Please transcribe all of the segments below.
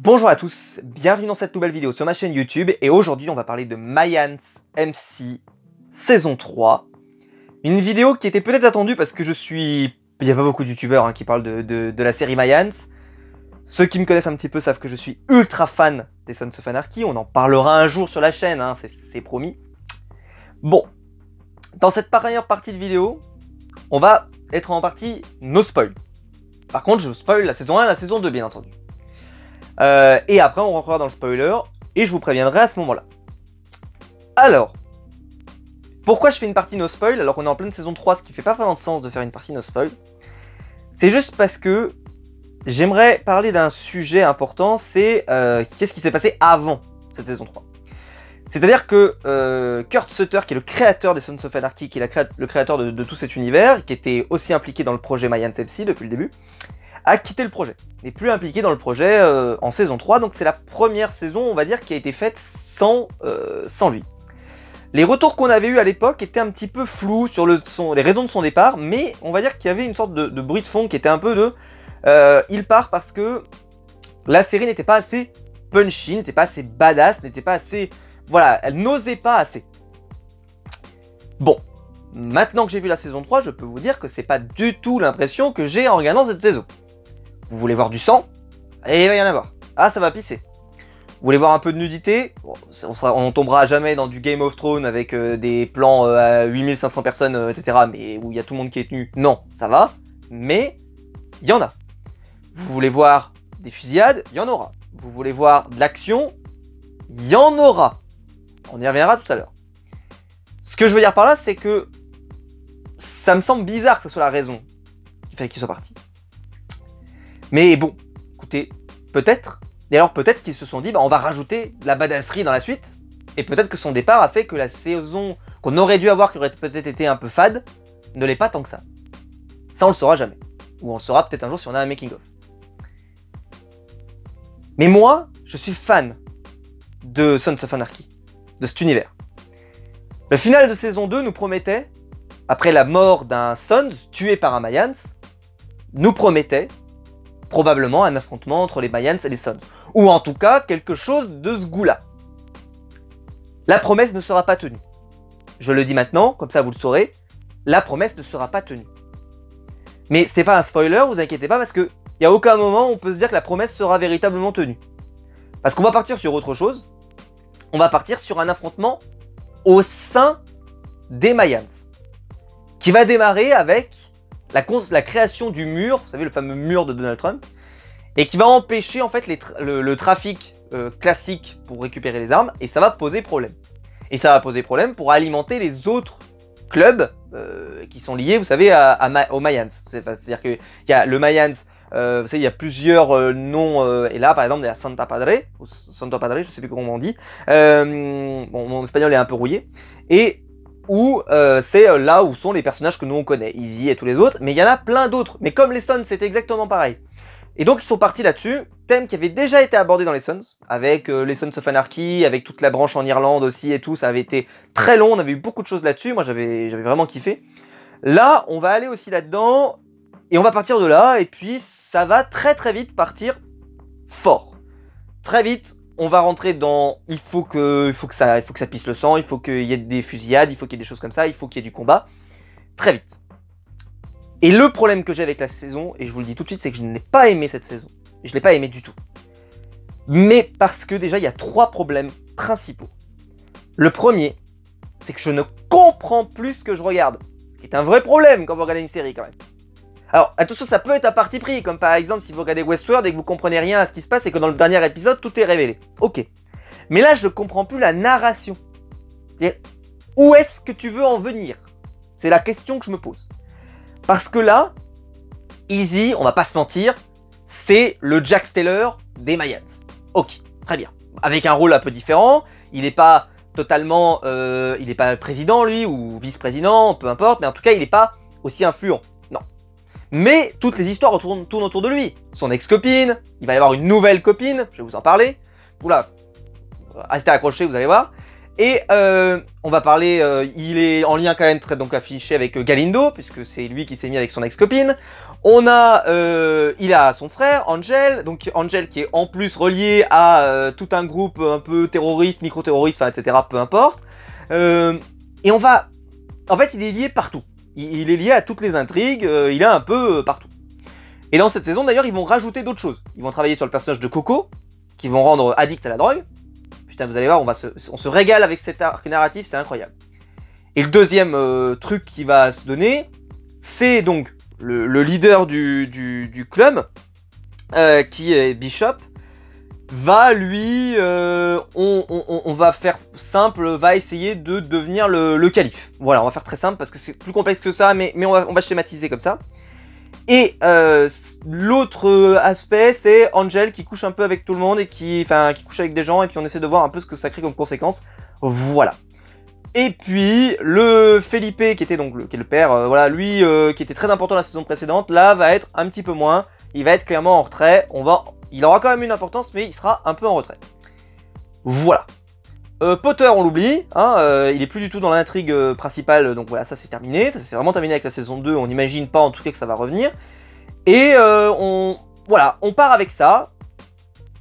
Bonjour à tous, bienvenue dans cette nouvelle vidéo sur ma chaîne YouTube et aujourd'hui on va parler de Mayans MC saison 3. Une vidéo qui était peut-être attendue parce que il n'y a pas beaucoup de youtubeurs qui parlent de la série Mayans. Ceux qui me connaissent un petit peu savent que je suis ultra fan des Sons of Anarchy, on en parlera un jour sur la chaîne, c'est promis. Bon, dans cette première partie de vidéo, on va être en partie no spoil. Par contre je spoil la saison 1 et la saison 2 bien entendu. Et après on rentrera dans le spoiler et je vous préviendrai à ce moment-là. Alors, pourquoi je fais une partie no spoil alors qu'on est en pleine saison 3, ce qui fait pas vraiment de sens de faire une partie no spoil? C'est juste parce que j'aimerais parler d'un sujet important, c'est qu'est-ce qui s'est passé avant cette saison 3. C'est-à-dire que Kurt Sutter, qui est le créateur des Sons of Anarchy, qui est le créateur de tout cet univers, qui était aussi impliqué dans le projet Mayans MC depuis le début, a quitté le projet, n'est plus impliqué dans le projet en saison 3, donc c'est la première saison, on va dire, qui a été faite sans lui. Les retours qu'on avait eu à l'époque étaient un petit peu flous sur les raisons de son départ, mais on va dire qu'il y avait une sorte de bruit de fond qui était un peu de il part parce que la série n'était pas assez punchy, n'était pas assez badass, n'était pas assez... Voilà, elle n'osait pas assez. Bon, maintenant que j'ai vu la saison 3, je peux vous dire que c'est pas du tout l'impression que j'ai en regardant cette saison. Vous voulez voir du sang? Et il va y en avoir. Ah, ça va pisser. Vous voulez voir un peu de nudité? Bon, on tombera jamais dans du Game of Thrones avec des plans à 8500 personnes, etc. Mais où il y a tout le monde qui est nu. Non, ça va. Mais il y en a. Vous voulez voir des fusillades? Il y en aura. Vous voulez voir de l'action? Il y en aura. On y reviendra tout à l'heure. Ce que je veux dire par là, c'est que ça me semble bizarre que ce soit la raison qui fait qu'il soit parti. Mais bon, écoutez, peut-être, et alors peut-être qu'ils se sont dit, bah, on va rajouter de la badasserie dans la suite, et peut-être que son départ a fait que la saison qu'on aurait dû avoir, qui aurait peut-être été un peu fade, ne l'est pas tant que ça. Ça, on le saura jamais. Ou on le saura peut-être un jour si on a un making-of. Mais moi, je suis fan de Sons of Anarchy, de cet univers. Le final de saison 2 nous promettait, après la mort d'un Sons tué par un Mayans, nous promettait probablement un affrontement entre les Mayans et les Sons. Ou en tout cas, quelque chose de ce goût-là. La promesse ne sera pas tenue. Je le dis maintenant, comme ça vous le saurez, la promesse ne sera pas tenue. Mais c'est pas un spoiler, vous inquiétez pas, parce qu'il n'y a aucun moment où on peut se dire que la promesse sera véritablement tenue. Parce qu'on va partir sur autre chose. On va partir sur un affrontement au sein des Mayans. Qui va démarrer avec la création du mur, vous savez le fameux mur de Donald Trump, et qui va empêcher en fait le trafic classique pour récupérer les armes, et ça va poser problème. Et ça va poser problème pour alimenter les autres clubs qui sont liés, vous savez, aux Mayans. C'est-à-dire qu'il y a le Mayans, vous savez, il y a plusieurs noms, et là par exemple il y a Santa Padre, je sais plus comment on dit, bon, mon espagnol est un peu rouillé, et où c'est là où sont les personnages que nous on connaît, Easy et tous les autres, mais il y en a plein d'autres, mais comme les Sons c'était exactement pareil. Et donc ils sont partis là-dessus, thème qui avait déjà été abordé dans les Sons, avec les Sons of Anarchy, avec toute la branche en Irlande aussi et tout, ça avait été très long, on avait eu beaucoup de choses là-dessus, moi j'avais vraiment kiffé. Là, on va aller aussi là-dedans, et on va partir de là, et puis ça va très très vite partir fort. Très vite, on va rentrer dans... Il faut que ça pisse le sang, il faut qu'il y ait des fusillades, il faut qu'il y ait des choses comme ça, il faut qu'il y ait du combat. Très vite. Et le problème que j'ai avec la saison, et je vous le dis tout de suite, c'est que je n'ai pas aimé cette saison. Je ne l'ai pas aimé du tout. Mais parce que déjà, il y a 3 problèmes principaux. Le premier, c'est que je ne comprends plus ce que je regarde. Ce qui est un vrai problème quand vous regardez une série quand même. Alors, attention, ça peut être à parti pris, comme par exemple si vous regardez Westworld et que vous comprenez rien à ce qui se passe et que dans le dernier épisode, tout est révélé. Ok. Mais là, je comprends plus la narration. C'est-à-dire, où est-ce que tu veux en venir? C'est la question que je me pose. Parce que là, Easy, on va pas se mentir, c'est le Jax Taylor des Mayans. Ok, très bien. Avec un rôle un peu différent, il n'est pas totalement... il n'est pas président, lui, ou vice-président, peu importe, mais en tout cas, il n'est pas aussi influent. Mais toutes les histoires tournent autour de lui. Son ex-copine, il va y avoir une nouvelle copine, je vais vous en parler. Oula, restez accrochés, vous allez voir. Et on va parler, il est en lien quand même très donc affiché avec Galindo, puisque c'est lui qui s'est mis avec son ex-copine. Il a son frère, Angel, donc Angel qui est en plus relié à tout un groupe un peu terroriste, micro-terroriste, enfin, etc., peu importe. Et on va... En fait, il est lié partout. Il est lié à toutes les intrigues, il est un peu partout. Et dans cette saison, d'ailleurs, ils vont rajouter d'autres choses. Ils vont travailler sur le personnage de Coco, qui vont rendre addict à la drogue. Putain, vous allez voir, on se régale avec cet arc narratif, c'est incroyable. Et le deuxième truc qui va se donner, c'est donc le leader du club, qui est Bishop, va lui, on va faire simple, va essayer de devenir le calife. Voilà, on va faire très simple parce que c'est plus complexe que ça, mais on va schématiser comme ça. Et l'autre aspect, c'est Angel qui couche un peu avec tout le monde et qui couche avec des gens et puis on essaie de voir un peu ce que ça crée comme conséquence. Voilà. Et puis le Felipe qui était donc qui est le père, voilà, lui qui était très important la saison précédente, là va être un petit peu moins. Il va être clairement en retrait. Il aura quand même une importance, mais il sera un peu en retrait. Voilà. Potter, on l'oublie, hein, il est plus du tout dans l'intrigue principale, donc voilà, ça c'est terminé, ça c'est vraiment terminé avec la saison 2, on n'imagine pas en tout cas que ça va revenir. Et voilà, on part avec ça,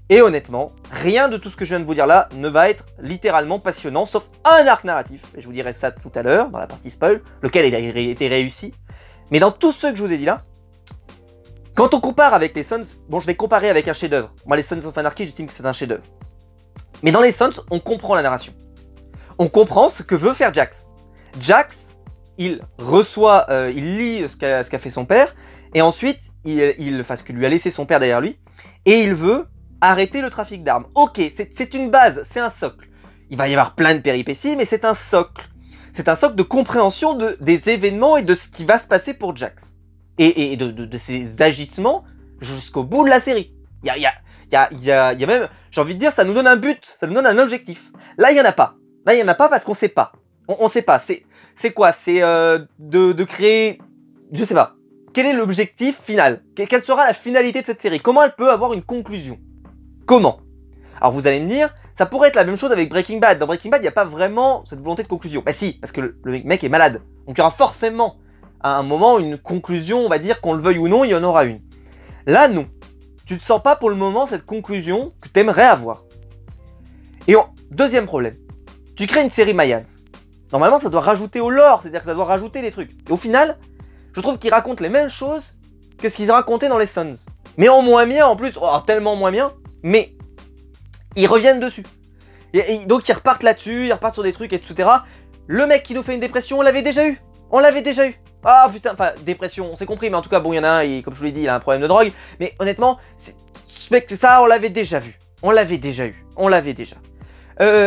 et honnêtement, rien de tout ce que je viens de vous dire là ne va être littéralement passionnant, sauf un arc narratif, et je vous dirai ça tout à l'heure, dans la partie spoil, lequel a été réussi. Mais dans tous ceux que je vous ai dit là, quand on compare avec les Sons, bon je vais comparer avec un chef-d'œuvre, moi les Sons of Anarchy j'estime que c'est un chef-d'œuvre. Mais dans les Sons, on comprend la narration. On comprend ce que veut faire Jax. Jax, il reçoit, il lit ce qu'a fait son père, et ensuite, ce que lui a laissé son père derrière lui, et il veut arrêter le trafic d'armes. Ok, c'est une base, c'est un socle. Il va y avoir plein de péripéties, mais c'est un socle. C'est un socle de compréhension des événements et de ce qui va se passer pour Jax. Et de ses agissements jusqu'au bout de la série. Il y a même, j'ai envie de dire, ça nous donne un but, ça nous donne un objectif. Là, il n'y en a pas. Là, il n'y en a pas parce qu'on sait pas. On sait pas. C'est quoi? C'est de créer, je sais pas. Quel est l'objectif final? Quelle sera la finalité de cette série? Comment elle peut avoir une conclusion? Comment? Alors vous allez me dire, ça pourrait être la même chose avec Breaking Bad. Dans Breaking Bad, il n'y a pas vraiment cette volonté de conclusion. Bah si, parce que le mec est malade. Donc il y aura forcément, à un moment, une conclusion, on va dire, qu'on le veuille ou non, il y en aura une. Là, non. Tu ne sens pas pour le moment cette conclusion que tu aimerais avoir. Et deuxième problème, tu crées une série Mayans. Normalement, ça doit rajouter au lore, c'est-à-dire que ça doit rajouter des trucs. Et au final, je trouve qu'ils racontent les mêmes choses que ce qu'ils racontaient dans les Sons. Mais en moins bien, en plus, tellement moins bien, mais ils reviennent dessus. Et donc ils repartent là-dessus, ils repartent sur des trucs, etc. Le mec qui nous fait une dépression, on l'avait déjà eu. On l'avait déjà eu. Ah putain, enfin, dépression, on s'est compris, mais en tout cas, bon, il y en a un, comme je vous l'ai dit, il a un problème de drogue. Mais honnêtement, ça, on l'avait déjà vu. On l'avait déjà eu. On l'avait déjà.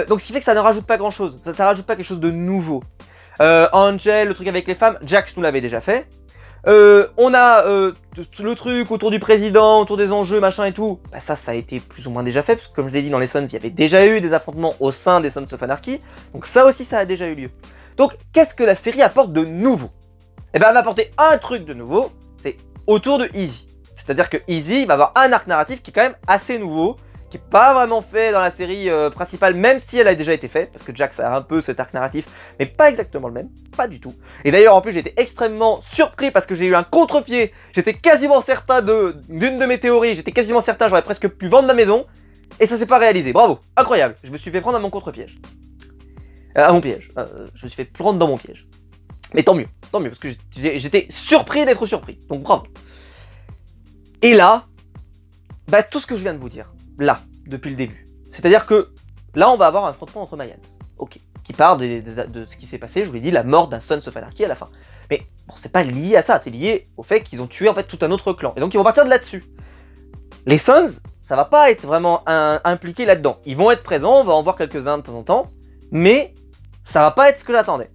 Donc, ce qui fait que ça ne rajoute pas grand-chose. Ça rajoute pas quelque chose de nouveau. Angel, le truc avec les femmes, Jax nous l'avait déjà fait. On a le truc autour du président, autour des enjeux, machin et tout. Bah ça a été plus ou moins déjà fait, parce que comme je l'ai dit dans les Sons, il y avait déjà eu des affrontements au sein des Sons of Anarchy. Donc ça aussi, ça a déjà eu lieu. Donc, qu'est-ce que la série apporte de nouveau? Eh ben, elle va apporter un truc de nouveau, c'est autour de Easy. C'est-à-dire que Easy va avoir un arc narratif qui est quand même assez nouveau, qui n'est pas vraiment fait dans la série principale, même si elle a déjà été faite, parce que Jax a un peu cet arc narratif, mais pas exactement le même, pas du tout. Et d'ailleurs, en plus, j'ai été extrêmement surpris parce que j'ai eu un contre-pied. J'étais quasiment certain d'une de mes théories, j'étais quasiment certain, j'aurais presque pu vendre ma maison, et ça s'est pas réalisé. Bravo, incroyable. Je me suis fait prendre à mon contre-piège. À mon piège. Je me suis fait prendre dans mon piège. Mais tant mieux, parce que j'étais surpris d'être surpris. Donc bravo. Et là, bah, tout ce que je viens de vous dire, là, depuis le début. C'est-à-dire que là, on va avoir un affrontement entre Mayans. Ok. Qui part de ce qui s'est passé, je vous l'ai dit, la mort d'un Sons of Anarchy à la fin. Mais bon, c'est pas lié à ça, c'est lié au fait qu'ils ont tué en fait tout un autre clan. Et donc ils vont partir de là-dessus. Les Sons, ça va pas être vraiment impliqué là-dedans. Ils vont être présents, on va en voir quelques-uns de temps en temps, mais ça va pas être ce que j'attendais.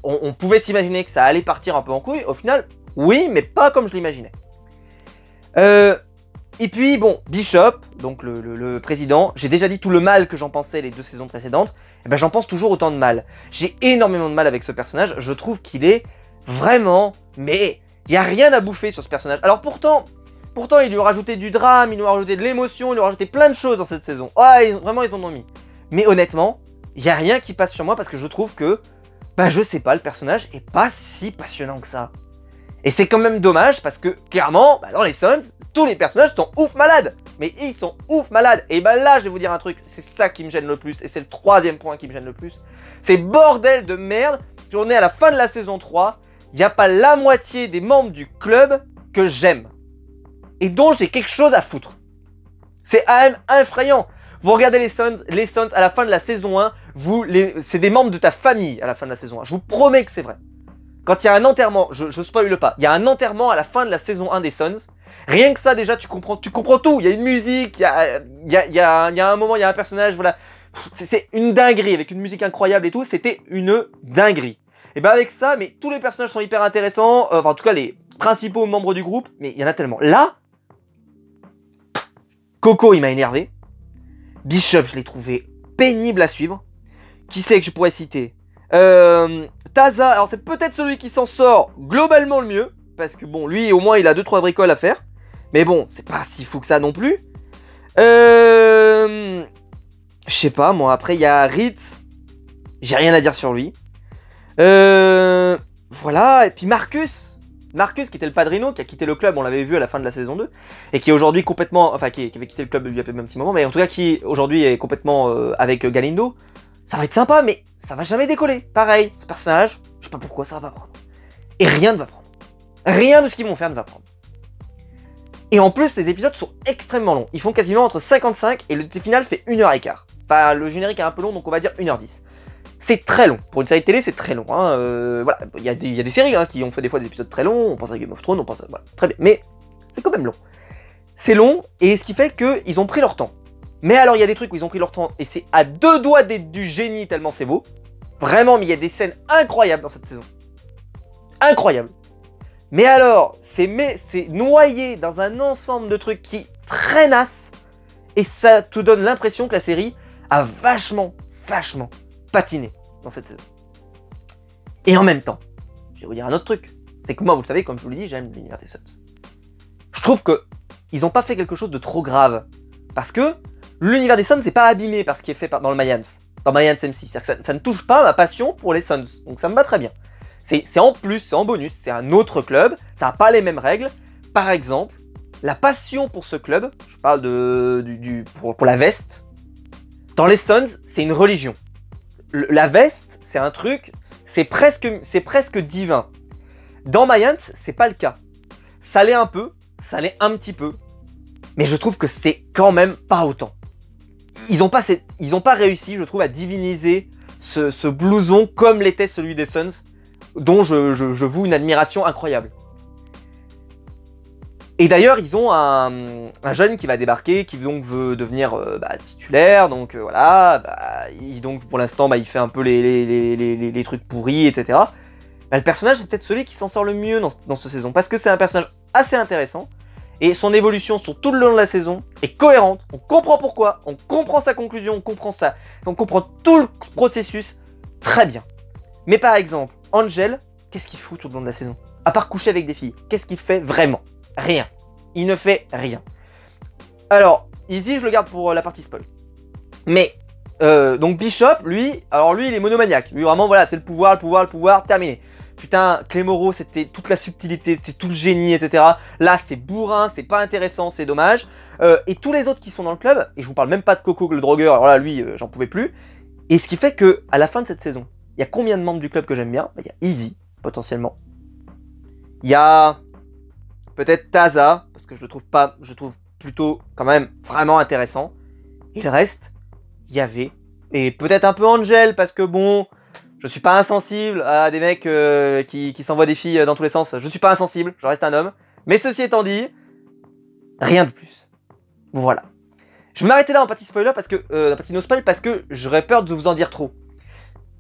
On pouvait s'imaginer que ça allait partir un peu en couille, au final, oui, mais pas comme je l'imaginais. Et puis, bon, Bishop, donc le président, j'ai déjà dit tout le mal que j'en pensais les 2 saisons précédentes, et ben j'en pense toujours autant de mal. J'ai énormément de mal avec ce personnage, je trouve qu'il est vraiment... Mais il n'y a rien à bouffer sur ce personnage. Alors pourtant, il lui a rajouté du drame, il lui a rajouté de l'émotion, il lui a rajouté plein de choses dans cette saison. Ouais, vraiment, ils en ont mis. Mais honnêtement, il n'y a rien qui passe sur moi parce que je trouve que... Bah je sais pas, le personnage est pas si passionnant que ça. Et c'est quand même dommage parce que clairement, bah, dans les Sons, tous les personnages sont ouf malades. Mais ils sont ouf malades. Et bah là, je vais vous dire un truc, c'est ça qui me gêne le plus. Et c'est le troisième point qui me gêne le plus. C'est bordel de merde. On est à la fin de la saison 3. Il n'y a pas la moitié des membres du club que j'aime. Et dont j'ai quelque chose à foutre. C'est quand même effrayant. Vous regardez les Sons à la fin de la saison 1, c'est des membres de ta famille à la fin de la saison 1. Je vous promets que c'est vrai. Quand il y a un enterrement, je spoil pas, il y a un enterrement à la fin de la saison 1 des Sons. Rien que ça déjà, tu comprends tout. Il y a une musique, il y a un moment, il y a un personnage, voilà. C'est une dinguerie avec une musique incroyable et tout. C'était une dinguerie. Et ben avec ça, mais tous les personnages sont hyper intéressants. Enfin, en tout cas, les principaux membres du groupe. Mais il y en a tellement. Là, Coco, il m'a énervé. Bishop, je l'ai trouvé pénible à suivre. Qui c'est que je pourrais citer Taza, alors c'est peut-être celui qui s'en sort globalement le mieux. Parce que bon, lui, au moins, il a 2-3 bricoles à faire. Mais bon, c'est pas si fou que ça non plus. Je sais pas, moi, après, il y a Ritz. J'ai rien à dire sur lui. Voilà, et puis Marcus, qui était le padrino, qui a quitté le club, on l'avait vu à la fin de la saison 2, et qui est aujourd'hui complètement, enfin qui avait quitté le club depuis un petit moment, mais en tout cas qui aujourd'hui est complètement avec Galindo. Ça va être sympa, mais ça va jamais décoller. Pareil, ce personnage, je sais pas pourquoi ça va pas prendre. Et rien ne va prendre. Rien de ce qu'ils vont faire ne va prendre. Et en plus, les épisodes sont extrêmement longs. Ils font quasiment entre 55 et le final fait 1h15. Enfin, le générique est un peu long, donc on va dire 1h10. C'est très long. Pour une série de télé, c'est très long. Hein. Voilà, il y a des séries hein, qui ont fait des fois des épisodes très longs. On pense à Game of Thrones, on pense à... Voilà, très bien. Mais c'est quand même long. C'est long, et ce qui fait qu'ils ont pris leur temps. Mais alors, il y a des trucs où ils ont pris leur temps, et c'est à 2 doigts d'être du génie tellement c'est beau. Vraiment, mais il y a des scènes incroyables dans cette saison. Incroyables. Mais alors, c'est noyé dans un ensemble de trucs qui traînassent, et ça te donne l'impression que la série a vachement patiné dans cette saison. Et en même temps, je vais vous dire un autre truc. C'est que moi, vous le savez, comme je vous l'ai dit, j'aime l'univers des Sons. Je trouve que ils n'ont pas fait quelque chose de trop grave. Parce que l'univers des Sons n'est pas abîmé par ce qui est fait dans le Mayans. Dans Mayans MC. C'est-à-dire que ça ne touche pas ma passion pour les Sons. Donc ça me va très bien. C'est en plus, c'est en bonus, c'est un autre club. Ça n'a pas les mêmes règles. Par exemple, la passion pour ce club, je parle pour la veste. Dans les Sons, c'est une religion. La veste, c'est un truc, c'est presque divin. Dans Mayans, c'est pas le cas. Ça l'est un peu, ça l'est un petit peu, mais je trouve que c'est quand même pas autant. Ils ont pas réussi, je trouve, à diviniser ce blouson comme l'était celui des Sons, dont je voue une admiration incroyable. Et d'ailleurs, ils ont un jeune qui va débarquer, qui donc veut devenir titulaire, donc voilà, donc pour l'instant, il fait un peu les trucs pourris, etc. Le personnage est peut-être celui qui s'en sort le mieux dans cette saison, parce que c'est un personnage assez intéressant, et son évolution sur tout le long de la saison est cohérente, on comprend pourquoi, on comprend sa conclusion, on comprend tout le processus très bien. Mais par exemple, Angel, qu'est-ce qu'il fout tout le long de la saison? À part coucher avec des filles, qu'est-ce qu'il fait vraiment? Rien. Il ne fait rien. Alors, Easy, je le garde pour la partie spoil. Mais, donc Bishop, lui, il est monomaniaque. Lui, vraiment, voilà, c'est le pouvoir, terminé. Putain, Clémoro, c'était toute la subtilité, c'était tout le génie, etc. Là, c'est bourrin, c'est pas intéressant, c'est dommage. Et tous les autres qui sont dans le club, et je vous parle même pas de Coco, le drogueur, alors là, lui, j'en pouvais plus. Et ce qui fait que, à la fin de cette saison, il y a combien de membres du club que j'aime bien? Il y a Easy, potentiellement. Il y a... peut-être Taza, parce que je le trouve plutôt quand même vraiment intéressant. Et le reste, il y avait. Et peut-être un peu Angel, parce que bon, je suis pas insensible à des mecs qui s'envoient des filles dans tous les sens. Je suis pas insensible, je reste un homme. Mais ceci étant dit, rien de plus. Voilà. Je vais m'arrêter là en partie spoiler, parce que la partie no spoil, parce que j'aurais peur de vous en dire trop.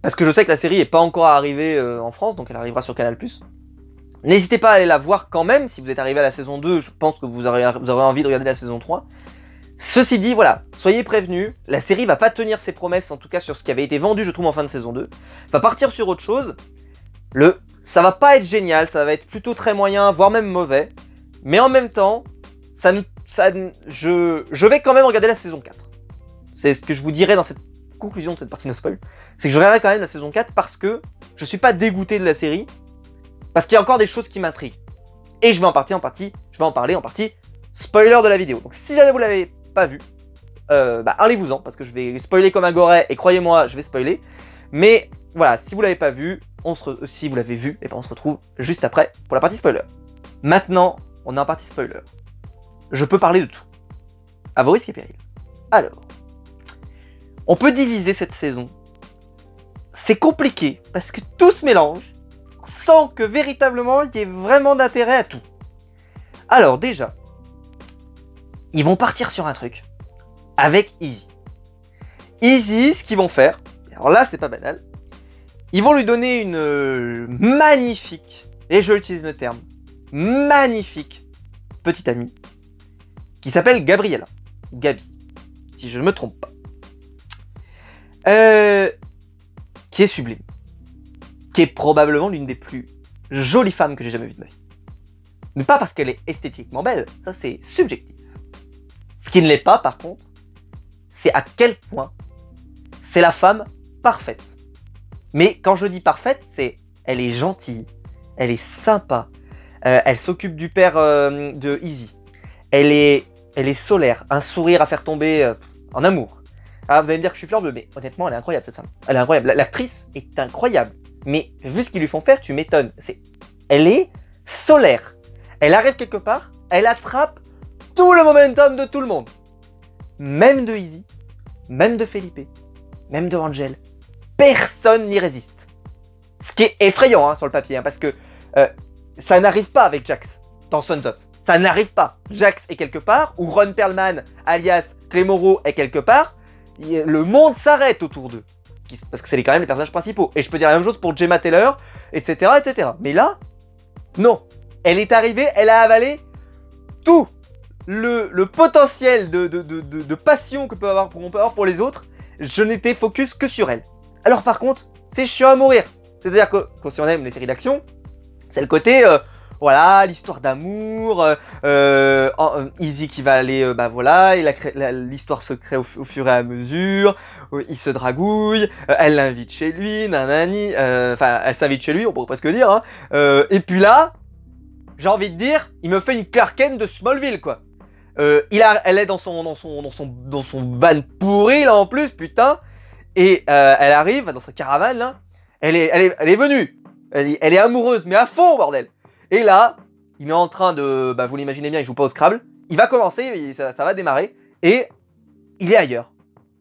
Parce que je sais que la série est pas encore arrivée en France, donc elle arrivera sur Canal+. N'hésitez pas à aller la voir quand même, si vous êtes arrivé à la saison 2, je pense que vous aurez envie de regarder la saison 3. Ceci dit, voilà, soyez prévenus, la série va pas tenir ses promesses, en tout cas sur ce qui avait été vendu, je trouve, en fin de saison 2. Va partir sur autre chose. Ça va pas être génial, ça va être plutôt très moyen, voire même mauvais. Mais en même temps, je vais quand même regarder la saison 4. C'est ce que je vous dirais dans cette conclusion de cette partie no spoil. C'est que je regarderai quand même la saison 4 parce que je suis pas dégoûté de la série. Parce qu'il y a encore des choses qui m'intriguent. Et je vais en parler en partie spoiler de la vidéo. Donc si jamais vous l'avez pas vu, allez-vous-en, parce que je vais spoiler comme un goret, et croyez-moi, je vais spoiler. Mais voilà, si vous l'avez pas vu, si vous l'avez vu, et ben on se retrouve juste après pour la partie spoiler. Maintenant, on est en partie spoiler. Je peux parler de tout. À vos risques et périls. Alors, on peut diviser cette saison. C'est compliqué, parce que tout se mélange, sans que véritablement il y ait vraiment d'intérêt à tout. Alors déjà, ils vont partir sur un truc avec Izzy. Izzy, ce qu'ils vont faire, alors là c'est pas banal, ils vont lui donner une magnifique, et je utilise le terme, magnifique petite amie, qui s'appelle Gabriella, ou Gabi, si je ne me trompe pas. Qui est sublime. Qui est probablement l'une des plus jolies femmes que j'ai jamais vues de ma vie. Mais pas parce qu'elle est esthétiquement belle, ça c'est subjectif. Ce qui ne l'est pas par contre, c'est à quel point c'est la femme parfaite. Mais quand je dis parfaite, c'est elle est gentille, elle est sympa, elle s'occupe du père de Izzy, elle est solaire, un sourire à faire tomber en amour. Ah, vous allez me dire que je suis fleur bleue, mais honnêtement, elle est incroyable cette femme. Elle est incroyable. L'actrice est incroyable. Mais vu ce qu'ils lui font faire, tu m'étonnes. Elle est solaire. Elle arrive quelque part, elle attrape tout le momentum de tout le monde. Même de Izzy, même de Felipe, même de Angel. Personne n'y résiste. Ce qui est effrayant hein, sur le papier, hein, parce que ça n'arrive pas avec Jax dans Sons of. Ça n'arrive pas. Jax est quelque part, ou Ron Perlman, alias Clay Morrow, est quelque part. Le monde s'arrête autour d'eux. Parce que c'est quand même les personnages principaux. Et je peux dire la même chose pour Gemma Taylor, etc., etc. Mais là, non. Elle est arrivée, elle a avalé tout le potentiel de passion que on peut avoir pour les autres. Je n'étais focus que sur elle. Alors par contre, c'est chiant à mourir. C'est-à-dire que, quand on aime les séries d'action, c'est le côté... voilà, l'histoire d'amour, Izzy qui va aller, voilà, et l'histoire se crée au fur et à mesure, il se dragouille, elle l'invite chez lui, nanani, enfin, elle s'invite chez lui, on pourrait presque dire, hein, et puis là, j'ai envie de dire, il me fait une Clark Kent de Smallville, quoi. Elle est dans son van pourri, là, en plus, putain, et elle arrive dans sa caravane, là, elle est venue, elle est amoureuse, mais à fond, bordel. Et là, il est en train de... vous l'imaginez bien, il joue pas au Scrabble. Il va commencer, ça va démarrer. Et il est ailleurs.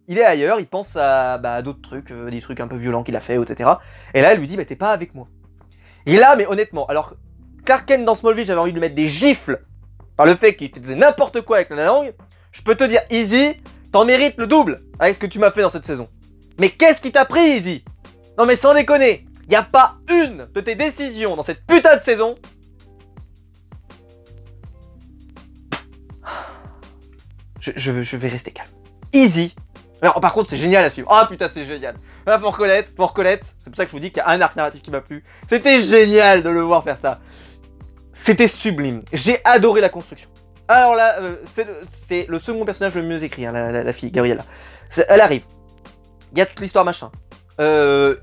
Il est ailleurs, il pense à d'autres trucs, des trucs un peu violents qu'il a fait, etc. Et là, elle lui dit, t'es pas avec moi. Et là, mais honnêtement, alors, Clark Kent dans Smallville, j'avais envie de lui mettre des gifles par le fait qu'il faisait n'importe quoi avec la langue. Je peux te dire, Izzy, t'en mérites le double avec ce que tu m'as fait dans cette saison. Mais qu'est-ce qui t'a pris, Izzy? Non mais sans déconner, y a pas une de tes décisions dans cette putain de saison... Je vais rester calme. Izzy. Alors, par contre, c'est génial à suivre. Ah putain, c'est génial. Là, faut reconnaître. C'est pour ça que je vous dis qu'il y a un arc narratif qui m'a plu. C'était génial de le voir faire ça. C'était sublime. J'ai adoré la construction. Alors là, c'est le second personnage le mieux écrit, hein, la fille, Gabriella. Elle arrive. Il y a toute l'histoire machin.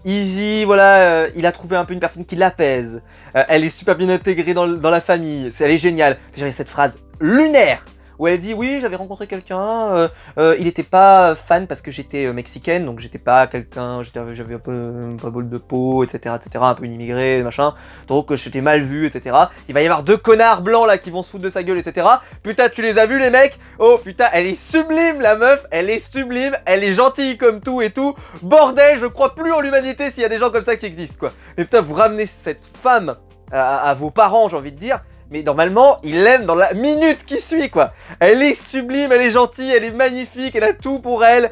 Izzy, voilà, il a trouvé un peu une personne qui l'apaise. Elle est super bien intégrée dans la famille. Elle est géniale. J'ai cette phrase lunaire où elle dit oui, j'avais rencontré quelqu'un, il était pas fan parce que j'étais mexicaine, donc j'étais pas quelqu'un, j'avais un peu pas bol de peau, etc., un peu une immigrée, machin, donc j'étais mal vu, etc. Il va y avoir deux connards blancs là qui vont se foutre de sa gueule, etc. Putain, tu les as vus les mecs? Oh putain, elle est sublime la meuf, elle est sublime, elle est gentille comme tout et tout. Bordel, je crois plus en l'humanité s'il y a des gens comme ça qui existent quoi. Mais putain, vous ramenez cette femme à vos parents, j'ai envie de dire. Mais normalement, il l'aime dans la minute qui suit, quoi. Elle est sublime, elle est gentille, elle est magnifique, elle a tout pour elle.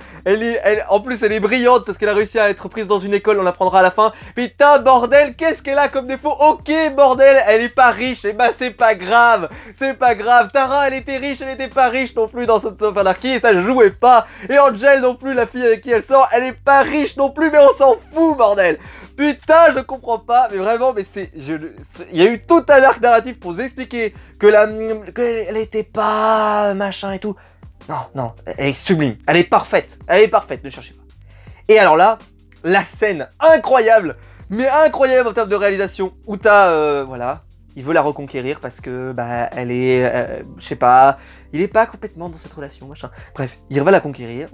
En plus, elle est brillante parce qu'elle a réussi à être prise dans une école, on l'apprendra à la fin. Putain, bordel, qu'est-ce qu'elle a comme défaut? Ok, bordel, elle est pas riche, et c'est pas grave. C'est pas grave. Tara, elle était riche, elle était pas riche non plus dans Sons of Anarchy, et ça je jouais pas. Et Angel non plus, la fille avec qui elle sort, elle est pas riche non plus, mais on s'en fout, bordel. Putain, je comprends pas, mais vraiment, mais il y a eu tout un arc narratif pour vous expliquer qu'elle était pas machin et tout. Non, elle est sublime, elle est parfaite, ne cherchez pas. Et alors là, la scène incroyable, mais incroyable en termes de réalisation, où t'as, voilà, il veut la reconquérir parce que bah elle est, je sais pas, il est pas complètement dans cette relation, machin. Bref, il va la reconquérir.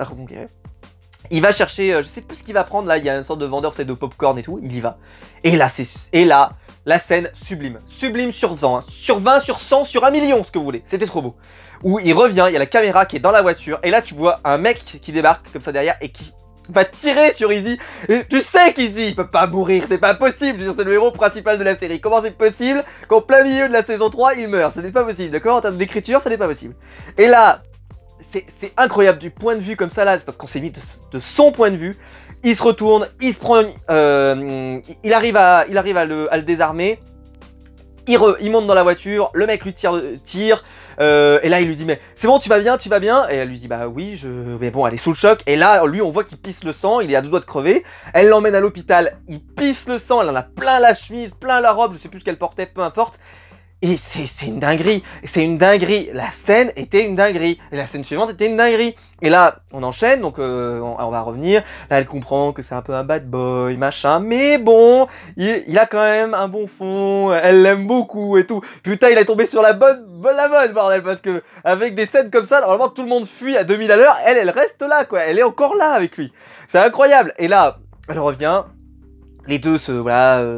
Il va chercher, je sais plus ce qu'il va prendre là, il y a une sorte de vendeur, c'est de popcorn et tout, il y va. Et là, la scène sublime. Sublime sur 100, hein. Sur 20, sur 100, sur 1 million, ce que vous voulez. C'était trop beau. Où il revient, il y a la caméra qui est dans la voiture, et là tu vois un mec qui débarque comme ça derrière et qui va tirer sur Izzy. Et tu sais qu'Izzy, il peut pas mourir, c'est pas possible. Je veux dire, c'est le héros principal de la série. Comment c'est possible qu'en plein milieu de la saison 3, il meurt? Ce n'est pas possible, d'accord? En termes d'écriture, ça n'est pas possible. Et là, c'est incroyable du point de vue comme ça là, c'est parce qu'on s'est mis de son point de vue. Il se retourne, il se prend, il arrive à le désarmer. Il monte dans la voiture, le mec lui tire, et là il lui dit mais c'est bon, tu vas bien? Et elle lui dit bah oui, mais bon, elle est sous le choc. Et là lui on voit qu'il pisse le sang, il est à deux doigts de crever. Elle l'emmène à l'hôpital, il pisse le sang, elle en a plein la chemise, plein la robe, je sais plus ce qu'elle portait, peu importe. Et c'est une dinguerie, la scène était une dinguerie, et la scène suivante était une dinguerie. Et là, on enchaîne, donc on va revenir, là elle comprend que c'est un peu un bad boy, machin, mais bon, il a quand même un bon fond, elle l'aime beaucoup et tout. Putain, il est tombé sur la bonne, bordel, parce que avec des scènes comme ça, normalement tout le monde fuit à 2000 à l'heure, elle reste là, quoi, elle est encore là avec lui. C'est incroyable, et là, elle revient. Les deux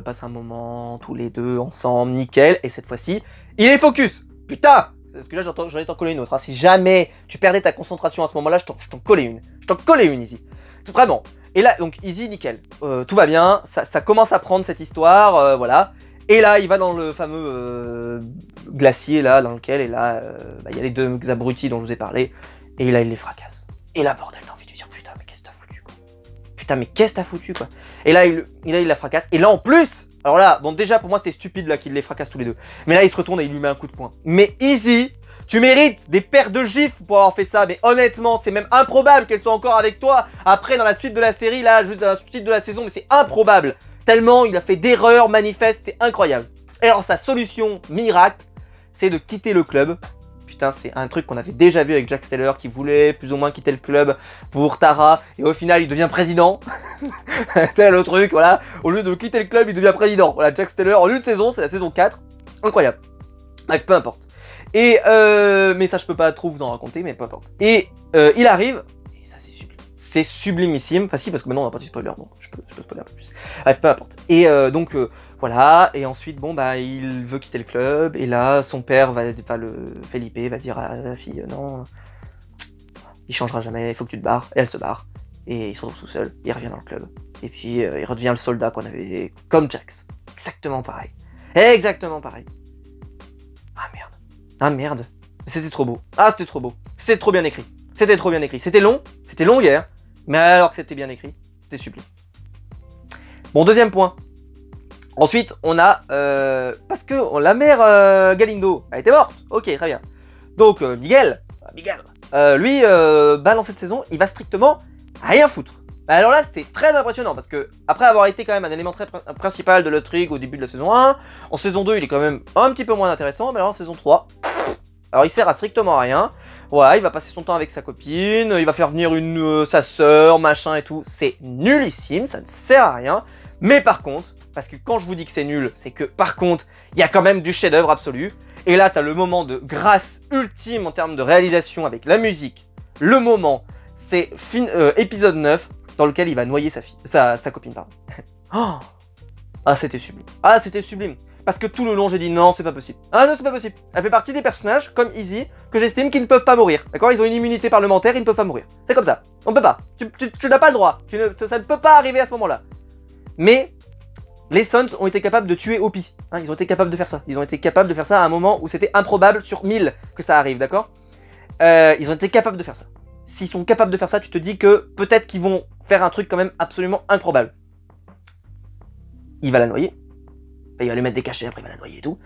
passent un moment, tous les deux, ensemble, nickel. Et cette fois-ci, il est focus. Putain! Parce que là, j'en ai t'en collé une autre. Hein. Si jamais tu perdais ta concentration à ce moment-là, je t'en collais une. Je t'en collais une, Izzy. Vraiment. Et là, donc, Izzy, nickel. Tout va bien. Ça commence à prendre cette histoire, voilà. Et là, il va dans le fameux glacier, là, dans lequel, et là, il y a les deux abrutis dont je vous ai parlé. Et là, il les fracasse. Et là, bordel, t'as envie de dire, putain, mais qu'est-ce que t'as foutu, quoi. Putain, mais qu'est-ce que t'as foutu, quoi. Et là, il la fracasse. Et là, en plus, alors là, bon, déjà, pour moi, c'était stupide, là, qu'il les fracasse tous les deux. Mais là, il se retourne et il lui met un coup de poing. Mais Izzy, tu mérites des paires de gifles pour avoir fait ça. Mais honnêtement, c'est même improbable qu'elle soit encore avec toi après, dans la suite de la série, là, juste dans la suite de la saison. Mais c'est improbable. Tellement il a fait d'erreurs manifestes, c'est incroyable. Et alors, sa solution miracle, c'est de quitter le club. Putain, c'est un truc qu'on avait déjà vu avec Jax Taylor qui voulait plus ou moins quitter le club pour Tara. Et au final, il devient président. C'est le truc, voilà. Au lieu de quitter le club, il devient président. Voilà, Jax Taylor en une saison, c'est la saison 4. Incroyable. Bref, peu importe. Et mais ça, je peux pas trop vous en raconter, mais peu importe. Et il arrive, et ça, c'est sublime. C'est sublimissime. Enfin, si, parce que maintenant, on n'a pas du spoiler, donc je peux spoiler un peu plus. Bref, peu importe. Et donc... voilà, et ensuite, bon, bah, il veut quitter le club, et là, son père Felipe va dire à la fille, non, il changera jamais, il faut que tu te barres, et elle se barre, et il se retrouve tout seul, il revient dans le club, et puis il redevient le soldat qu'on avait, comme Jax, exactement pareil, ah merde, c'était trop beau, c'était trop bien écrit, c'était long hier, mais alors que c'était bien écrit, c'était sublime. Bon, deuxième point. Ensuite, on a... parce que la mère Galindo a été morte. Ok, très bien. Donc, Miguel, lui, dans cette saison, il va strictement rien foutre. Alors là, c'est très impressionnant parce que, après avoir été quand même un élément très principal de l'intrigue au début de la saison 1, en saison 2, il est quand même un petit peu moins intéressant, mais alors en saison 3, alors il sert à strictement rien. Voilà, il va passer son temps avec sa copine, il va faire venir sa sœur, machin et tout. C'est nullissime, ça ne sert à rien. Mais par contre... parce que quand je vous dis que c'est nul, c'est que par contre, il y a quand même du chef-d'œuvre absolu. Et là, tu as le moment de grâce ultime en termes de réalisation avec la musique. Le moment, c'est épisode 9, dans lequel il va noyer sa copine, pardon. C'était sublime. Parce que tout le long, j'ai dit non, c'est pas possible. Ah non, c'est pas possible. Elle fait partie des personnages, comme Izzy, que j'estime qu'ils ne peuvent pas mourir. D'accord? Ils ont une immunité parlementaire, ils ne peuvent pas mourir. C'est comme ça. On peut pas. Tu n'as pas le droit. Ça ne peut pas arriver à ce moment-là. Mais... les Sons ont été capables de tuer Opie. Hein, ils ont été capables de faire ça. Ils ont été capables de faire ça à un moment où c'était improbable sur 1000 que ça arrive, d'accord? Ils ont été capables de faire ça. S'ils sont capables de faire ça, tu te dis que peut-être qu'ils vont faire un truc quand même absolument improbable. Il va la noyer. Il va lui mettre des cachets, après il va la noyer et tout.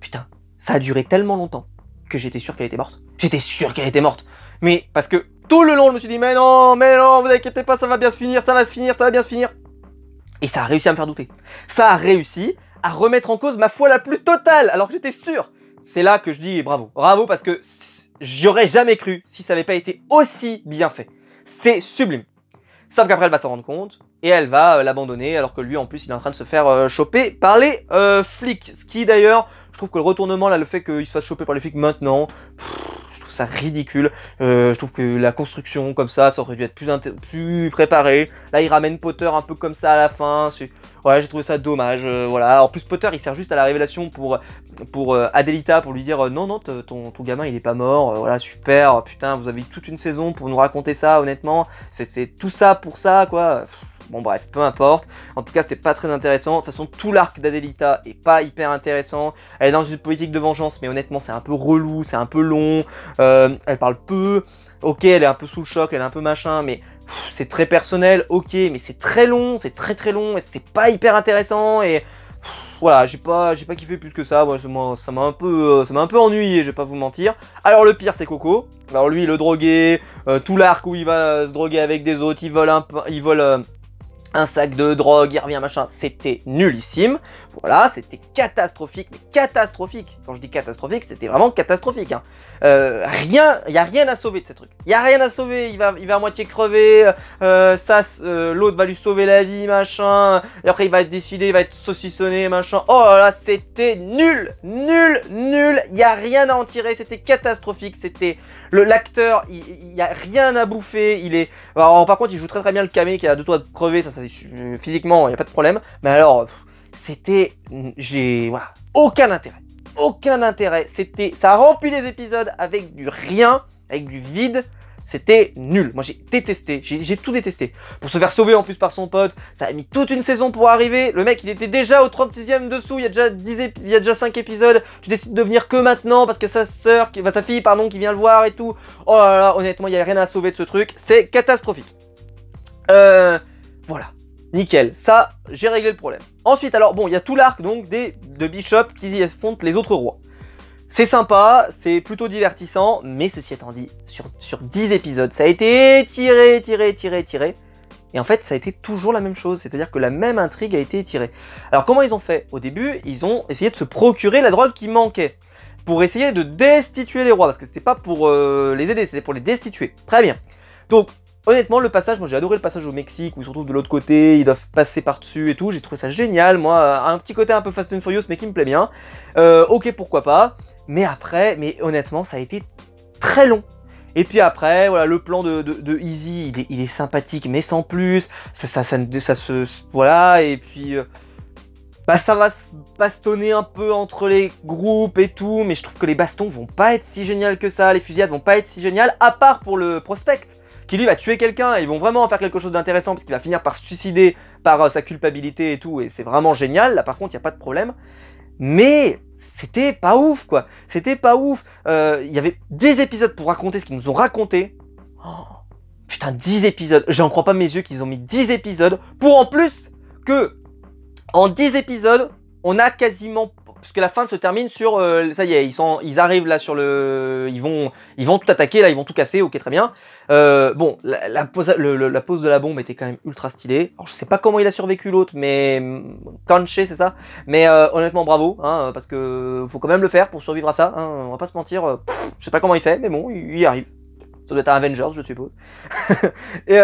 Putain, ça a duré tellement longtemps que j'étais sûr qu'elle était morte. J'étais sûr qu'elle était morte. Mais parce que tout le long, je me suis dit, mais non, vous inquiétez pas, ça va bien se finir, ça va bien se finir. Et ça a réussi à me faire douter. Ça a réussi à remettre en cause ma foi la plus totale, alors que j'étais sûr. C'est là que je dis bravo. Bravo parce que j'aurais jamais cru si ça n'avait pas été aussi bien fait. C'est sublime. Sauf qu'après, elle va s'en rendre compte et elle va l'abandonner, alors que lui, en plus, il est en train de se faire choper par les flics. Ce qui, d'ailleurs, Je trouve que le retournement, là, le fait qu'il se fasse choper par les flics maintenant, je trouve ça ridicule. Je trouve que la construction comme ça aurait dû être plus préparé. Là, il ramène Potter un peu comme ça à la fin. Ouais, j'ai trouvé ça dommage. Voilà. En plus, Potter, il sert juste à la révélation pour Adelita, pour lui dire non, non, ton gamin, il est pas mort. Voilà, super. Putain, vous avez eu toute une saison pour nous raconter ça, honnêtement. C'est tout ça pour ça, quoi. Bon, bref, peu importe. En tout cas, c'était pas très intéressant. De toute façon, tout l'arc d'Adelita est pas hyper intéressant. Elle est dans une politique de vengeance, mais honnêtement, c'est un peu relou, c'est un peu long. Elle parle peu. Ok, elle est un peu sous le choc, elle est un peu machin, mais c'est très personnel. Ok, mais c'est très long, c'est très long, et c'est pas hyper intéressant. Et voilà, j'ai pas kiffé plus que ça. Moi, ça m'a un peu ennuyé, je vais pas vous mentir. Alors le pire, c'est Coco. Alors lui, le drogué, tout l'arc où il va se droguer avec des autres, il vole un sac de drogue, il revient machin, c'était nullissime. Voilà, c'était catastrophique, mais catastrophique. Quand je dis catastrophique, c'était vraiment catastrophique. Hein. Il y a rien à sauver de ces trucs. Il y a rien à sauver. Il va à moitié crever. L'autre va lui sauver la vie, machin. Et après, il va être décidé, il va être saucissonné, machin. Oh là là, c'était nul. Il y a rien à en tirer. C'était catastrophique. C'était l'acteur, il y a rien à bouffer. Alors, par contre, il joue très bien le camé qui a deux doigts de crever. Ça physiquement, il n'y a pas de problème. Mais alors, voilà, aucun intérêt. Ça a rempli les épisodes avec du rien, avec du vide. C'était nul. Moi, j'ai détesté. J'ai tout détesté. Pour se faire sauver en plus par son pote, ça a mis toute une saison pour arriver. Le mec, il était déjà au 36e dessous. Il y a déjà 5 épisodes. Tu décides de venir que maintenant parce que sa fille, qui vient le voir et tout. Oh là là, honnêtement, il n'y a rien à sauver de ce truc. C'est catastrophique. Voilà. Nickel, ça, j'ai réglé le problème. Ensuite, alors, bon, il y a tout l'arc, donc, de Bishop qui y affrontent les autres rois. C'est sympa, c'est plutôt divertissant, mais ceci étant dit, sur 10 épisodes, ça a été étiré. Et en fait, ça a été toujours la même chose, c'est-à-dire que la même intrigue a été étirée. Alors, comment ils ont fait? Au début, ils ont essayé de se procurer la drogue qui manquait, pour essayer de destituer les rois, parce que c'était pas pour les aider, c'était pour les destituer. Très bien. Donc, honnêtement, le passage, moi j'ai adoré le passage au Mexique où ils se retrouvent de l'autre côté, ils doivent passer par-dessus et tout, j'ai trouvé ça génial, moi, un petit côté un peu Fast and Furious mais qui me plaît bien. Ok, pourquoi pas, mais honnêtement, ça a été très long. Et puis après, voilà, le plan de Easy, il est sympathique mais sans plus, voilà, et puis ça va se bastonner un peu entre les groupes et tout, mais je trouve que les bastons vont pas être si géniales que ça, les fusillades vont pas être si géniales, à part pour le prospect, qui lui va tuer quelqu'un, et ils vont vraiment en faire quelque chose d'intéressant, parce qu'il va finir par se suicider par sa culpabilité et tout, et c'est vraiment génial, là par contre il n'y a pas de problème, mais c'était pas ouf quoi, c'était pas ouf, il y avait 10 épisodes pour raconter ce qu'ils nous ont raconté, putain 10 épisodes, j'en crois pas mes yeux qu'ils ont mis 10 épisodes, pour en plus que, en 10 épisodes, on a quasiment... Puisque la fin se termine sur... ça y est, ils arrivent là sur le... Ils vont tout attaquer, là, ils vont tout casser, ok, très bien. Bon, la pose de la bombe était quand même ultra stylée. Alors, je sais pas comment il a survécu l'autre, mais... Kanché, c'est ça. Mais honnêtement, bravo, hein, parce que faut quand même le faire pour survivre à ça. Hein, on va pas se mentir, je sais pas comment il fait, mais bon, il y arrive. Ça doit être un Avengers, je suppose. Et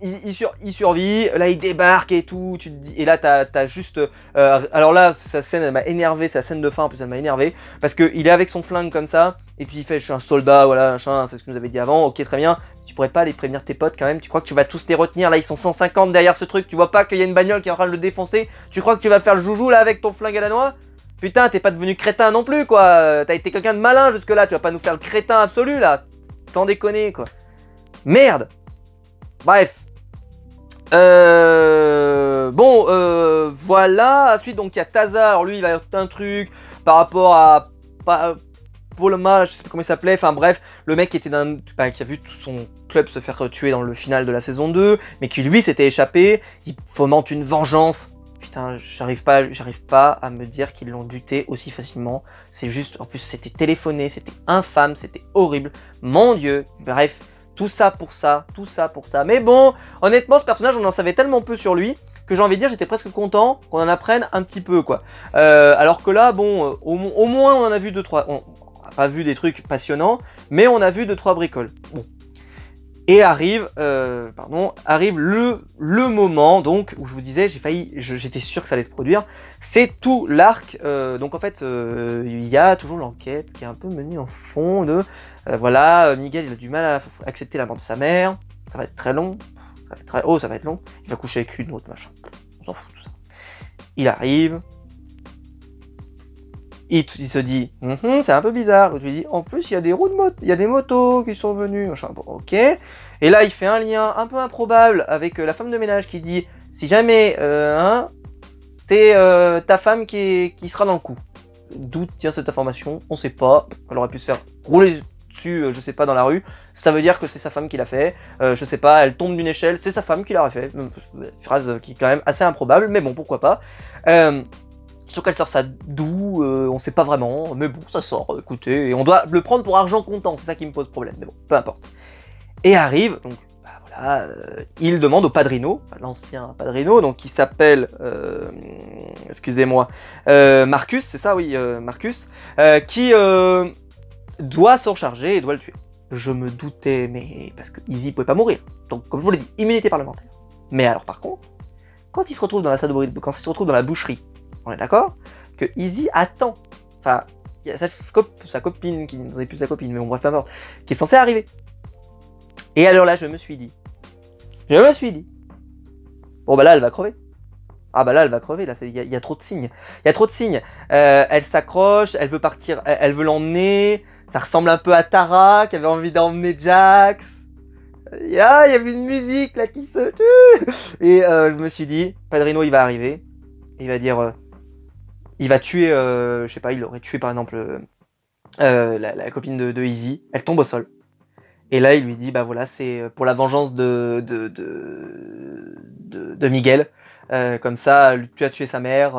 il survit, là il débarque et tout, tu te dis, et là t'as juste... alors là, sa scène, elle m'a énervé, sa scène de fin, en plus elle m'a énervé, parce qu'il est avec son flingue comme ça, et puis il fait, je suis un soldat, voilà, machin, c'est ce que nous avait dit avant, ok, très bien, tu pourrais pas aller prévenir tes potes quand même, tu crois que tu vas tous les retenir, là ils sont 150 derrière ce truc, tu vois pas qu'il y a une bagnole qui est en train de le défoncer, tu crois que tu vas faire le joujou là avec ton flingue à la noix? Putain, t'es pas devenu crétin non plus, quoi, t'as été quelqu'un de malin jusque là, tu vas pas nous faire le crétin absolu, là. Sans déconner quoi. Merde. Bref. Voilà. Ensuite donc il y a Taza. Alors lui il va y avoir un truc par rapport à Polma, je sais pas comment il s'appelait. Enfin bref, le mec qui était qui a vu tout son club se faire tuer dans le final de la saison 2, mais qui lui s'était échappé. Il fomente une vengeance. Putain, j'arrive pas à me dire qu'ils l'ont buté aussi facilement. C'est juste, en plus c'était téléphoné, c'était infâme, c'était horrible. Mon Dieu, bref, tout ça pour ça. Mais bon, honnêtement, ce personnage, on en savait tellement peu sur lui que j'ai envie de dire, j'étais presque content qu'on en apprenne un petit peu, quoi. Alors que là, bon, au moins on en a vu 2-3. On n'a pas vu des trucs passionnants, mais on a vu 2-3 bricoles. Bon. Et arrive le moment donc où je vous disais, j'étais sûr que ça allait se produire. C'est tout l'arc. Donc en fait, il y a toujours l'enquête qui est un peu menée en fond de voilà, Miguel il a du mal à accepter la mort de sa mère. Ça va être très long. Ça va être long. Il va coucher avec une autre machin. On s'en fout tout ça. Il arrive. Il se dit, c'est un peu bizarre. Tu lui dis, en plus, il y a des roues de moto, il y a des motos qui sont venues. Machin. Bon, ok. Et là, il fait un lien un peu improbable avec la femme de ménage qui dit, si jamais, c'est ta femme qui sera dans le coup. D'où tient cette information? On sait pas. Elle aurait pu se faire rouler dessus, je sais pas, dans la rue. Ça veut dire que c'est sa femme qui l'a fait. Je sais pas, elle tombe d'une échelle, c'est sa femme qui l'a fait. Phrase qui est quand même assez improbable, mais bon, pourquoi pas. Sur qu'elle sort ça d'où, on sait pas vraiment, mais bon, ça sort, écoutez, et on doit le prendre pour argent comptant, c'est ça qui me pose problème, mais bon, peu importe. Et arrive, donc, bah voilà, il demande au padrino, l'ancien padrino, donc qui s'appelle, excusez-moi, Marcus, c'est ça, oui, Marcus, qui doit s'en charger et doit le tuer. Je me doutais, mais parce que Izzy pouvait pas mourir, donc comme je vous l'ai dit, immunité parlementaire. Mais alors par contre, quand il se retrouve dans la salle de bruit, quand il se retrouve dans la boucherie, on est d'accord que Izzy attend, enfin, il y a sa copine, qui n'est plus sa copine, mais bon bref, peu importe, qui est censée arriver. Et alors là, je me suis dit, bon bah là, elle va crever. Ah bah là, elle va crever, là, il y a trop de signes. Il y a trop de signes. Elle s'accroche, elle veut partir, elle veut l'emmener, ça ressemble un peu à Tara, qui avait envie d'emmener Jax. Il y avait une musique là qui se tue. Et je me suis dit, Padrino, il va arriver, il va dire... il va tuer, je sais pas, il aurait tué par exemple la copine de Izzy, elle tombe au sol. Et là, il lui dit, bah voilà, c'est pour la vengeance de Miguel. Comme ça, tu as tué sa mère,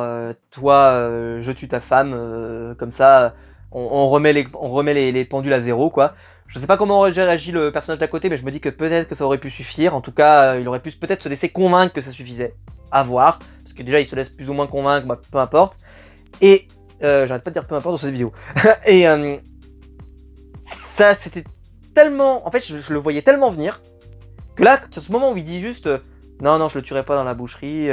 toi, je tue ta femme. Comme ça, on remet les pendules à zéro, quoi. Je sais pas comment aurait réagi le personnage d'à côté, mais je me dis que peut-être que ça aurait pu suffire. En tout cas, il aurait pu peut-être se laisser convaincre que ça suffisait. À voir. Parce que déjà, il se laisse plus ou moins convaincre, bah, peu importe. Et j'arrête pas de dire peu importe dans cette vidéo. Et ça, c'était tellement... En fait, je le voyais tellement venir que là, à ce moment où il dit juste non, non, je le tuerai pas dans la boucherie,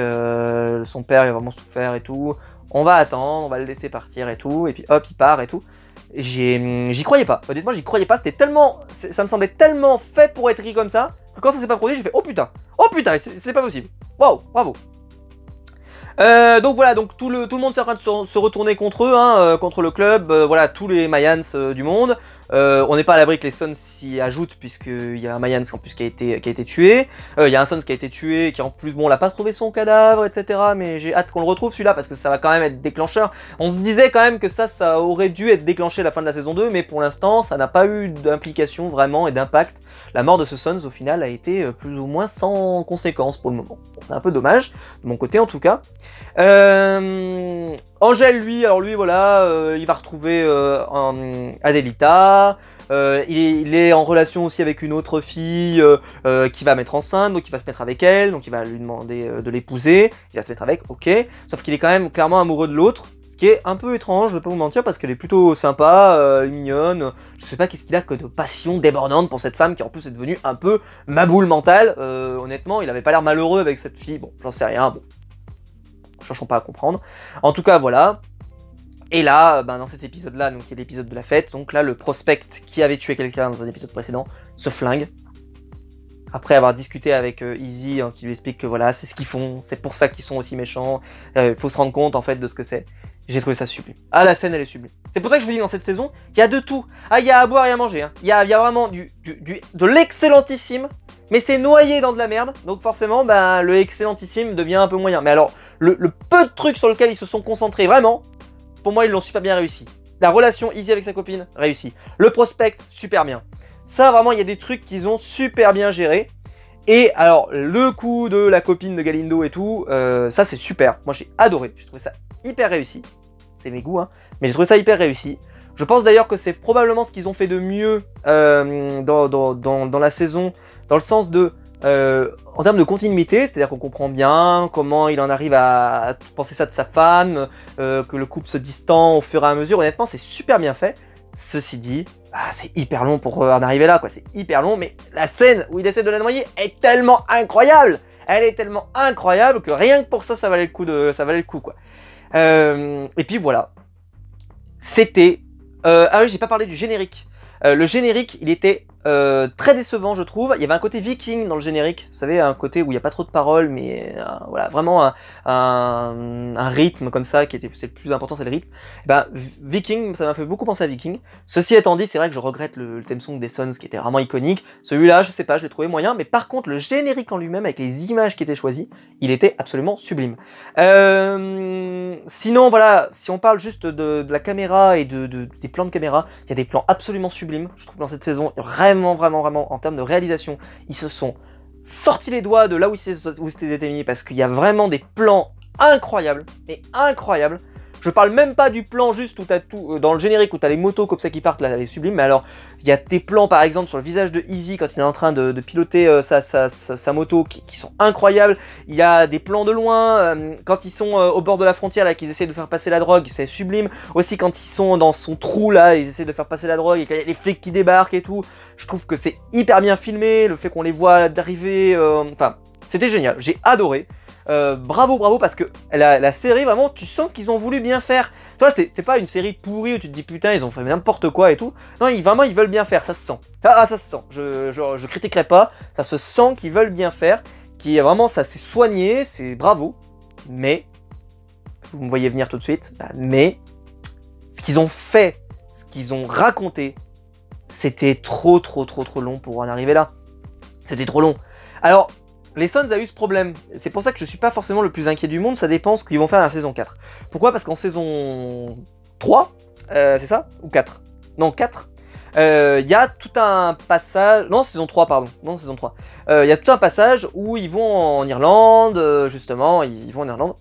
son père il a vraiment souffert et tout, on va attendre, on va le laisser partir et tout, et puis hop, il part et tout. J'y croyais pas, honnêtement, j'y croyais pas, c'était tellement... Ça me semblait tellement fait pour être écrit comme ça, que quand ça s'est pas produit, j'ai fait oh putain, c'est pas possible. Waouh, bravo. Donc voilà, donc tout le monde est en train de se retourner contre eux, hein, contre le club, voilà, tous les Mayans du monde. On n'est pas à l'abri que les Suns s'y ajoutent, puisqu'il y a un Mayans en plus qui a été tué. Il y a un Suns qui a été tué, qui en plus, bon, on l'a pas trouvé son cadavre, etc. Mais j'ai hâte qu'on le retrouve celui-là, parce que ça va quand même être déclencheur. On se disait quand même que ça aurait dû être déclenché à la fin de la saison 2, mais pour l'instant, ça n'a pas eu d'implication vraiment et d'impact. La mort de ce Suns, au final, a été plus ou moins sans conséquence pour le moment. Bon, c'est un peu dommage, de mon côté en tout cas. Angel, lui, voilà, il va retrouver Adelita. Il est en relation aussi avec une autre fille qui va mettre enceinte, donc il va se mettre avec elle, donc il va lui demander de l'épouser. Il va se mettre avec, ok. Sauf qu'il est quand même clairement amoureux de l'autre. Ce qui est un peu étrange, je vais pas vous mentir, parce qu'elle est plutôt sympa, mignonne. Je sais pas qu'est-ce qu'il a que de passion débordante pour cette femme qui en plus est devenue un peu ma boule mentale. Honnêtement, il avait pas l'air malheureux avec cette fille. Bon, j'en sais rien, bon. Cherchons pas à comprendre. En tout cas, voilà. Et là, dans cet épisode-là, donc qui est l'épisode de la fête, donc là, le prospect qui avait tué quelqu'un dans un épisode précédent se flingue. Après avoir discuté avec Izzy, hein, qui lui explique que voilà, c'est ce qu'ils font, c'est pour ça qu'ils sont aussi méchants. Faut se rendre compte en fait de ce que c'est. J'ai trouvé ça sublime. Ah, la scène, elle est sublime. C'est pour ça que je vous dis dans cette saison, il y a de tout. Ah, il y a à boire et à manger. Hein. Il y a vraiment de l'excellentissime, mais c'est noyé dans de la merde. Donc forcément, le excellentissime devient un peu moyen. Mais alors, le peu de trucs sur lesquels ils se sont concentrés, vraiment, pour moi, ils l'ont super bien réussi. La relation Izzy avec sa copine, réussi. Le prospect, super bien. Ça, vraiment, il y a des trucs qu'ils ont super bien gérés. Et alors, le coup de la copine de Galindo et tout, ça, c'est super. Moi, j'ai adoré. J'ai trouvé ça hyper réussi. C'est mes goûts, hein. Mais j'ai trouvé ça hyper réussi. Je pense d'ailleurs que c'est probablement ce qu'ils ont fait de mieux dans la saison, dans le sens de... en termes de continuité, c'est-à-dire qu'on comprend bien comment il en arrive à penser ça de sa femme, que le couple se distend au fur et à mesure. Honnêtement, c'est super bien fait. Ceci dit, c'est hyper long pour en arriver là, quoi. C'est hyper long, mais la scène où il essaie de la noyer est tellement incroyable. Elle est tellement incroyable que rien que pour ça, ça valait le coup, quoi. Et puis voilà. C'était... ah oui, j'ai pas parlé du générique. Le générique, il était très décevant, je trouve. Il y avait un côté viking dans le générique. Vous savez, un côté où il n'y a pas trop de paroles, mais voilà, vraiment un rythme comme ça, c'est le plus important, c'est le rythme. Et ben, Viking, ça m'a fait beaucoup penser à Viking. Ceci étant dit, c'est vrai que je regrette le theme song des Sons qui était vraiment iconique. Celui-là, je sais pas, je l'ai trouvé moyen, mais par contre, le générique en lui-même, avec les images qui étaient choisies, il était absolument sublime. Sinon, voilà, si on parle juste de la caméra et des plans de caméra, il y a des plans absolument sublimes, je trouve, dans cette saison. Vraiment, en termes de réalisation, ils se sont sortis les doigts de là où ils s'étaient mis, parce qu'il y a vraiment des plans incroyables, et incroyables. Je parle même pas du plan juste où t'as tout, dans le générique où t'as les motos comme ça qui partent, là, elle est sublime, mais alors, il y a des plans par exemple sur le visage de Easy quand il est en train de piloter sa moto qui sont incroyables. Il y a des plans de loin, quand ils sont au bord de la frontière, là, qu'ils essaient de faire passer la drogue, c'est sublime. Aussi quand ils sont dans son trou, là, ils essaient de faire passer la drogue, et qu'il y a les flics qui débarquent et tout. Je trouve que c'est hyper bien filmé, le fait qu'on les voit d'arriver, enfin, c'était génial, j'ai adoré. Bravo, parce que la série, vraiment, tu sens qu'ils ont voulu bien faire. Toi, c'est pas une série pourrie où tu te dis putain, ils ont fait n'importe quoi et tout. Non, vraiment, ils veulent bien faire, ça se sent. Ça se sent. Je critiquerai pas, ça se sent qu'ils veulent bien faire. Vraiment, ça s'est soigné, c'est bravo. Mais, vous me voyez venir tout de suite, mais, ce qu'ils ont fait, ce qu'ils ont raconté, c'était trop long pour en arriver là. C'était trop long. Alors, les Sons a eu ce problème, c'est pour ça que je suis pas forcément le plus inquiet du monde, ça dépend ce qu'ils vont faire dans la saison 4. Pourquoi? Parce qu'en saison 3, c'est ça? Ou 4? Non, 4. Il y a tout un passage... Non, saison 3, pardon. Non, saison 3. Il y a tout un passage où ils vont en Irlande, justement, ils vont en Irlande.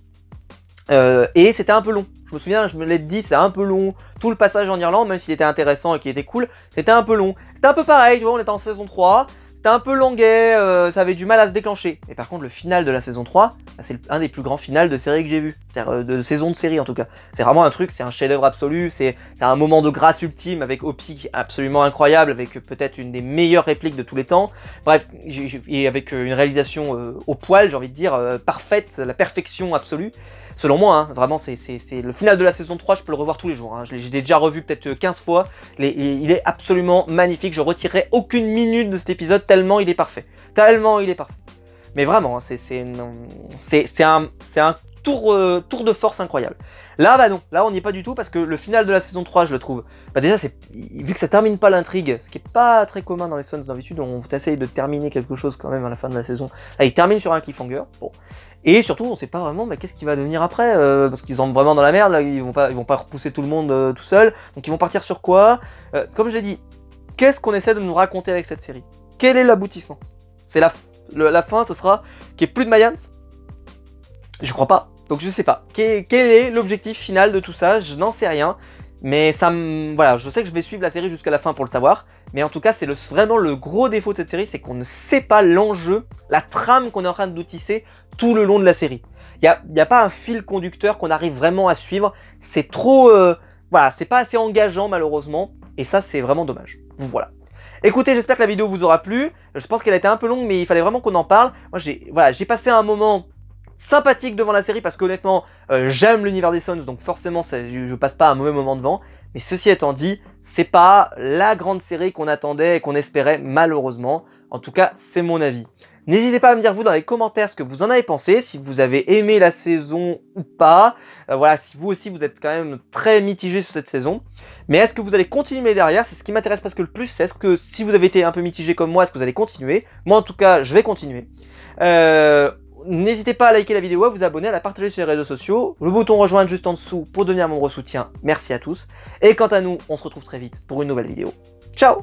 Et c'était un peu long. Je me souviens, je me l'ai dit, c'est un peu long. Tout le passage en Irlande, même s'il était intéressant et qu'il était cool, c'était un peu long. C'était un peu pareil, tu vois, on était en saison 3. C'était un peu longuet, ça avait du mal à se déclencher. Et par contre, le final de la saison 3, c'est un des plus grands finales de série que j'ai vu. C'est-à-dire de saison de série en tout cas. C'est vraiment un truc, c'est un chef-d'œuvre absolu, c'est un moment de grâce ultime avec Opie qui est absolument incroyable, avec peut-être une des meilleures répliques de tous les temps. Bref, et avec une réalisation au poil, j'ai envie de dire, parfaite, la perfection absolue. Selon moi, hein, vraiment, c'est le final de la saison 3, je peux le revoir tous les jours. Hein. Je l'ai déjà revu peut-être 15 fois. Il est absolument magnifique. Je retirerai aucune minute de cet épisode tellement il est parfait. Tellement il est parfait. Mais vraiment, hein, c'est un tour de force incroyable. Là, bah non, là on n'y est pas du tout parce que le final de la saison 3, je le trouve. Bah déjà, vu que ça termine pas l'intrigue, ce qui est pas très commun dans les Sons d'habitude, on essaye de terminer quelque chose quand même à la fin de la saison. Là, il termine sur un cliffhanger. Bon. Et surtout, on sait pas vraiment mais qu'est-ce qui va devenir après, parce qu'ils entrent vraiment dans la merde, là, ils vont pas repousser tout le monde tout seul, donc ils vont partir sur quoi? Comme je l'ai dit, qu'est-ce qu'on essaie de nous raconter avec cette série? Quel est l'aboutissement? C'est la fin, ce sera qu'il n'y ait plus de Mayans? Je crois pas, donc je sais pas. Quel est l'objectif final de tout ça? Je n'en sais rien. Mais ça me... Voilà, je sais que je vais suivre la série jusqu'à la fin pour le savoir. Mais en tout cas, c'est vraiment le gros défaut de cette série, c'est qu'on ne sait pas l'enjeu, la trame qu'on est en train de tisser tout le long de la série. Il n'y a pas un fil conducteur qu'on arrive vraiment à suivre. C'est trop... voilà, c'est pas assez engageant malheureusement. Et ça, c'est vraiment dommage. Voilà. Écoutez, j'espère que la vidéo vous aura plu. Je pense qu'elle a été un peu longue, mais il fallait vraiment qu'on en parle. Moi, j'ai passé un moment sympathique devant la série parce qu'honnêtement, j'aime l'univers des Sons, donc forcément, je passe pas un mauvais moment devant. Mais ceci étant dit, c'est pas la grande série qu'on attendait et qu'on espérait malheureusement. En tout cas, c'est mon avis. N'hésitez pas à me dire vous dans les commentaires ce que vous en avez pensé, si vous avez aimé la saison ou pas. Voilà, si vous aussi vous êtes quand même très mitigé sur cette saison. Mais est-ce que vous allez continuer derrière? C'est ce qui m'intéresse presque le plus. C'est est-ce que si vous avez été un peu mitigé comme moi, est-ce que vous allez continuer? Moi en tout cas, je vais continuer. N'hésitez pas à liker la vidéo, à vous abonner, à la partager sur les réseaux sociaux. Le bouton rejoindre juste en dessous pour donner un membre soutien. Merci à tous. Et quant à nous, on se retrouve très vite pour une nouvelle vidéo. Ciao!